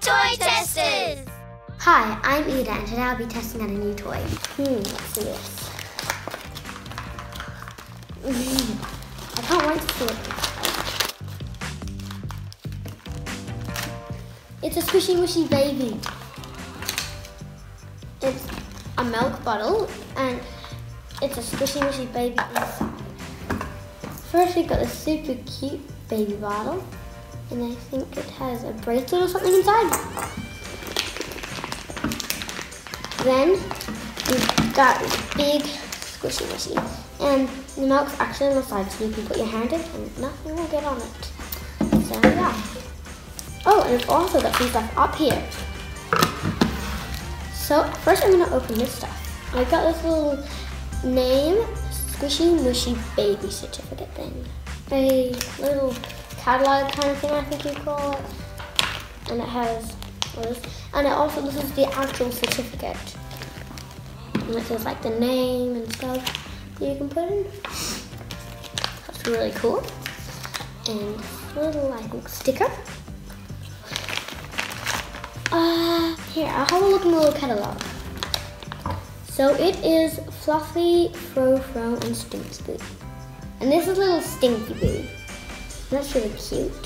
Toy Testers! Hi, I'm Ida and today I'll be testing out a new toy. Let's see this. I can't wait to see what it's like. It's a Smooshy Mushy baby. It's a milk bottle and it's a Smooshy Mushy baby inside. First we've got a super cute baby bottle and I think it has a bracelet or something inside. Then we've got this big Smooshy Mushy and the milk's actually on the side so you can put your hand in and nothing will get on it. So yeah. Oh, and it's also got some stuff up here. So first I'm going to open this stuff. I got this little name, Smooshy Mushy baby certificate thing. A little catalog kind of thing I think you call it. And it has this. And it also, this is the actual certificate. And it says like the name and stuff that you can put in. That's really cool. And this little, I think, sticker. Here, I'll have a look in the little catalog. So it is Fluffy, Fro, and Stinky Boo. And this is little Stinky Boo. That's really cute.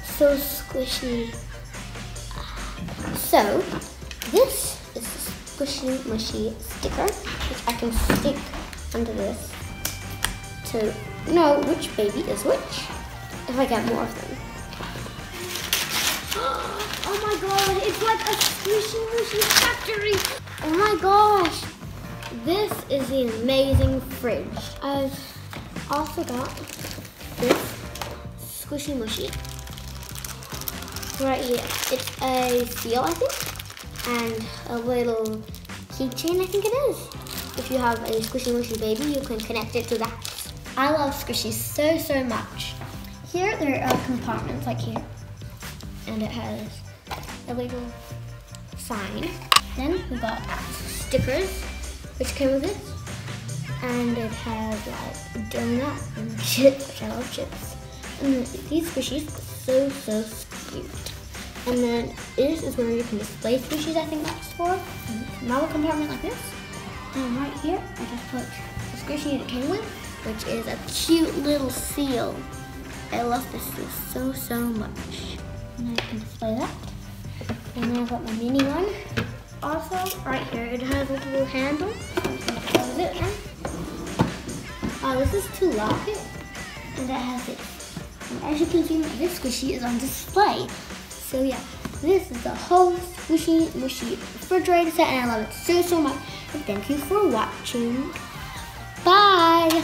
So squishy. So, this is the Smooshy Mushy sticker, which I can stick under this to know which baby is which, if I get more of them. Oh my god, it's like a Smooshy Mushy factory. Oh my gosh, this is the amazing fridge. I've also got this Smooshy Mushy right here. It's a seal, I think, and a little keychain, I think it is. If you have a Smooshy Mushy baby, you can connect it to that. I love squishies so much. Here there are compartments like here, and it has a little sign. Then we got stickers, which came with it, and it has like donut and chips, which I love chips. And these squishies are so cute. And then this is where you can display squishies, I think that's for. Another compartment like this. And right here, I just put the squishy it came with, which is a cute little seal. I love this seal so much. And I can display that. And then I've got my mini one. Also, right here, it has a little handle. Close it now. Oh, this is to lock it. And it has it. And as you can see, this squishy is on display. So yeah, this is the whole Smooshy Mushy refrigerator set and I love it so much. And thank you for watching. Bye!